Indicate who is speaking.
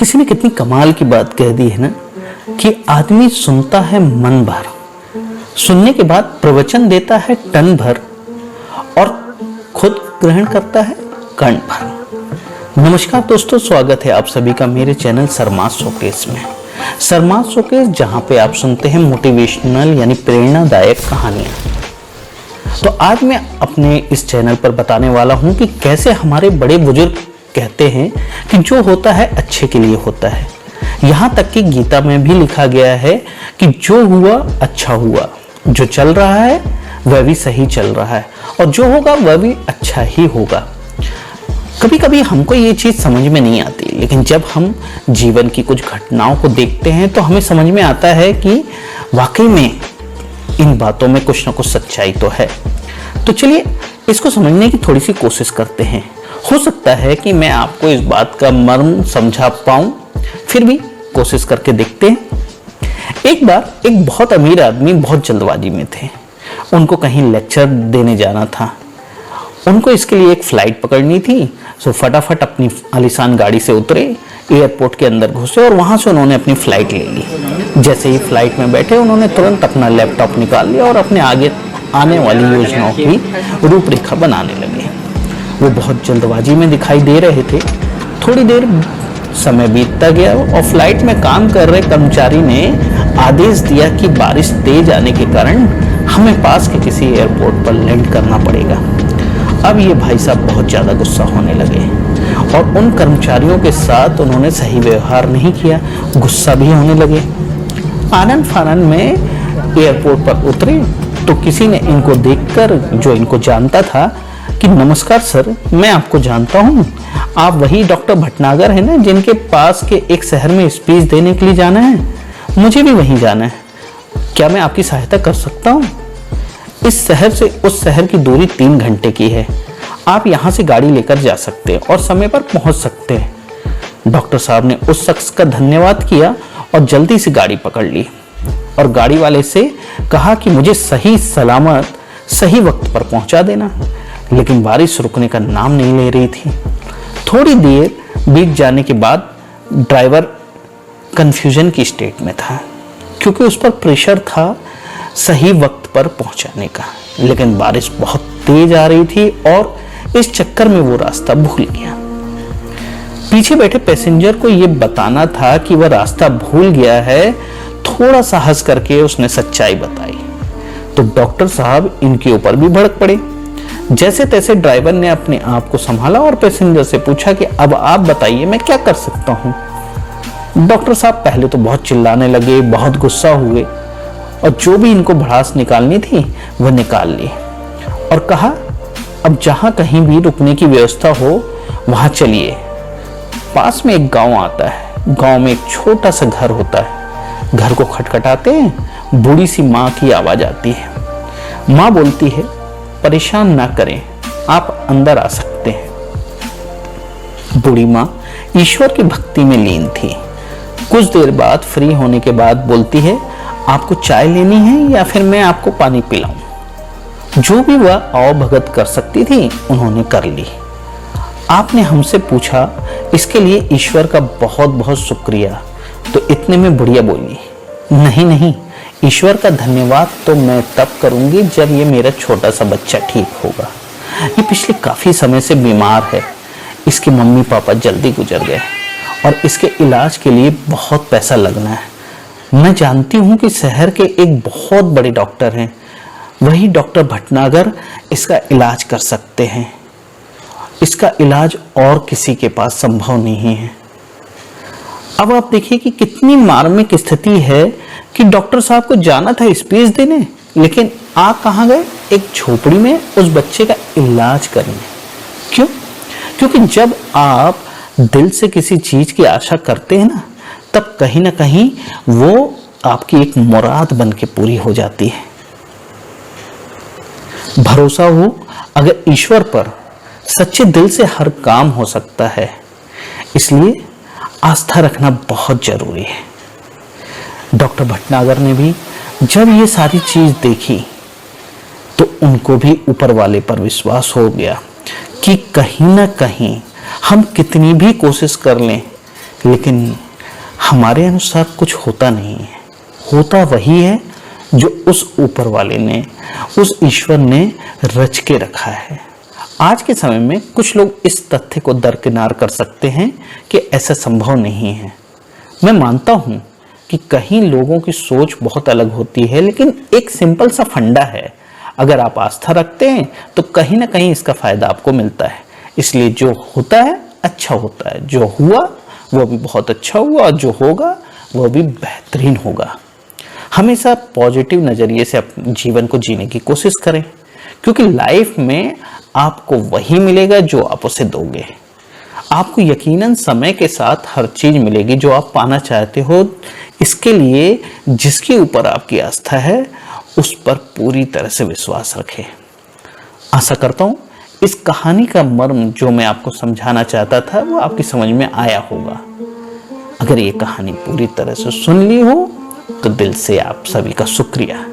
Speaker 1: किसी ने कितनी कमाल की बात कह दी है ना कि आदमी सुनता है मन भर, सुनने के बाद प्रवचन देता है टन भर और खुद ग्रहण करता है कण भर। नमस्कार दोस्तों, स्वागत है आप सभी का मेरे चैनल सरमाज शोकेस में। सरमाज शोकेस जहां पे आप सुनते हैं मोटिवेशनल यानी प्रेरणादायक कहानियां। तो आज मैं अपने इस चैनल पर बताने वाला हूं कि कैसे हमारे बड़े बुजुर्ग कहते हैं कि जो होता है अच्छे के लिए होता है। यहां तक कि गीता में भी लिखा गया है कि जो हुआ अच्छा हुआ, जो चल रहा है वह भी सही चल रहा है और जो होगा वह भी अच्छा ही होगा। कभी कभी हमको ये चीज समझ में नहीं आती, लेकिन जब हम जीवन की कुछ घटनाओं को देखते हैं तो हमें समझ में आता है कि वाकई में इन बातों में कुछ ना कुछ सच्चाई तो है। तो चलिए इसको समझने की थोड़ी सी कोशिश करते हैं। हो सकता है कि मैं आपको इस बात का मर्म समझा पाऊं, फिर भी कोशिश करके देखते हैं। एक बार एक बहुत अमीर आदमी बहुत जल्दबाजी में थे। उनको कहीं लेक्चर देने जाना था। उनको इसके लिए एक फ्लाइट पकड़नी थी। सो फटाफट अपनी आलीशान गाड़ी से उतरे, एयरपोर्ट के अंदर घुसे और वहां से उन्होंने अपनी फ्लाइट ले ली। जैसे ही फ्लाइट में बैठे उन्होंने तुरंत अपना लैपटॉप निकाल लिया और अपने आगे आने वाली योजनाओं की रूपरेखा बनाने लगे। वो बहुत जल्दबाजी में दिखाई दे रहे थे। थोड़ी देर समय बीतता गया और फ्लाइट में काम कर रहे कर्मचारी ने आदेश दिया कि बारिश तेज आने के कारण हमें पास के किसी एयरपोर्ट पर लैंड करना पड़ेगा। अब ये भाई साहब बहुत ज़्यादा गुस्सा होने लगे और उन कर्मचारियों के साथ उन्होंने सही व्यवहार नहीं किया, गुस्सा भी होने लगे। आनन फानन में एयरपोर्ट पर उतरे तो किसी ने इनको देखकर, जो इनको जानता था, कि नमस्कार सर, मैं आपको जानता हूँ, आप वही डॉक्टर भटनागर हैं ना जिनके पास के एक शहर में स्पीच देने के लिए जाना है? मुझे भी वहीं जाना है, क्या मैं आपकी सहायता कर सकता हूँ? इस शहर से उस शहर की दूरी 3 घंटे की है। आप यहाँ से गाड़ी लेकर जा सकते हैं और समय पर पहुँच सकते हैं। डॉक्टर साहब ने उस शख्स का धन्यवाद किया और जल्दी से गाड़ी पकड़ ली और गाड़ी वाले से कहा कि मुझे सही सलामत सही वक्त पर पहुँचा देना। लेकिन बारिश रुकने का नाम नहीं ले रही थी। थोड़ी देर बीत जाने के बाद ड्राइवर कंफ्यूजन की स्टेट में था, क्योंकि उस पर प्रेशर था सही वक्त पर पहुंचाने का, लेकिन बारिश बहुत तेज आ रही थी और इस चक्कर में वो रास्ता भूल गया। पीछे बैठे पैसेंजर को ये बताना था कि वह रास्ता भूल गया है। थोड़ा सा हंस करके उसने सच्चाई बताई तो डॉक्टर साहब इनके ऊपर भी भड़क पड़े। जैसे तैसे ड्राइवर ने अपने आप को संभाला और पैसेंजर से पूछा कि अब आप बताइए मैं क्या कर सकता हूं। डॉक्टर साहब पहले तो बहुत चिल्लाने लगे, बहुत गुस्सा हुए और जो भी इनको भड़ास निकालनी थी वह निकाल ली और कहा, अब जहां कहीं भी रुकने की व्यवस्था हो वहां चलिए। पास में एक गांव आता है। गांव में एक छोटा सा घर होता है। घर को खटखटाते हैं, बूढ़ी सी माँ की आवाज आती है। माँ बोलती है, परेशान ना करें, आप अंदर आ सकते हैं। बूढ़ी माँ ईश्वर की भक्ति में लीन थी। कुछ देर बाद फ्री होने के बाद बोलती है, आपको चाय लेनी है या फिर मैं आपको पानी पिलाऊं? जो भी वह आओ भगत कर सकती थी उन्होंने कर ली। आपने हमसे पूछा, इसके लिए ईश्वर का बहुत बहुत शुक्रिया। तो इतने में बुढ़िया बोली, नहीं नहीं, ईश्वर का धन्यवाद तो मैं तब करूंगी जब ये मेरा छोटा सा बच्चा ठीक होगा। ये पिछले काफी समय से बीमार है। इसके मम्मी पापा जल्दी गुजर गए और इसके इलाज के लिए बहुत पैसा लगना है। मैं जानती हूँ कि शहर के एक बहुत बड़े डॉक्टर हैं, वही डॉक्टर भटनागर इसका इलाज कर सकते हैं। इसका इलाज और किसी के पास संभव नहीं है। अब आप देखिए कि कितनी मार्मिक स्थिति है कि डॉक्टर साहब को जाना था स्पीच देने, लेकिन आ कहाँ गए? एक झोपड़ी में उस बच्चे का इलाज करने। क्यों? क्योंकि जब आप दिल से किसी चीज की आशा करते हैं ना, तब कहीं ना कहीं वो आपकी एक मुराद बन के पूरी हो जाती है। भरोसा हो अगर ईश्वर पर, सच्चे दिल से हर काम हो सकता है। इसलिए आस्था रखना बहुत जरूरी है। डॉक्टर भटनागर ने भी जब ये सारी चीज देखी तो उनको भी ऊपर वाले पर विश्वास हो गया कि कहीं ना कहीं हम कितनी भी कोशिश कर लें, लेकिन हमारे अनुसार कुछ होता नहीं है। होता वही है जो उस ऊपर वाले ने, उस ईश्वर ने रच के रखा है। आज के समय में कुछ लोग इस तथ्य को दरकिनार कर सकते हैं कि ऐसा संभव नहीं है। मैं मानता हूं कि कहीं लोगों की सोच बहुत अलग होती है, लेकिन एक सिंपल सा फंडा है, अगर आप आस्था रखते हैं तो कहीं ना कहीं इसका फायदा आपको मिलता है। इसलिए जो होता है अच्छा होता है, जो हुआ वो भी बहुत अच्छा हुआ, और जो होगा वो भी बेहतरीन होगा। हमेशा पॉजिटिव नजरिए से अपने जीवन को जीने की कोशिश करें, क्योंकि लाइफ में आपको वही मिलेगा जो आप उसे दोगे। आपको यकीनन समय के साथ हर चीज मिलेगी जो आप पाना चाहते हो। इसके लिए जिसके ऊपर आपकी आस्था है उस पर पूरी तरह से विश्वास रखें। आशा करता हूं इस कहानी का मर्म जो मैं आपको समझाना चाहता था वो आपकी समझ में आया होगा। अगर ये कहानी पूरी तरह से सुन ली हो तो दिल से आप सभी का शुक्रिया।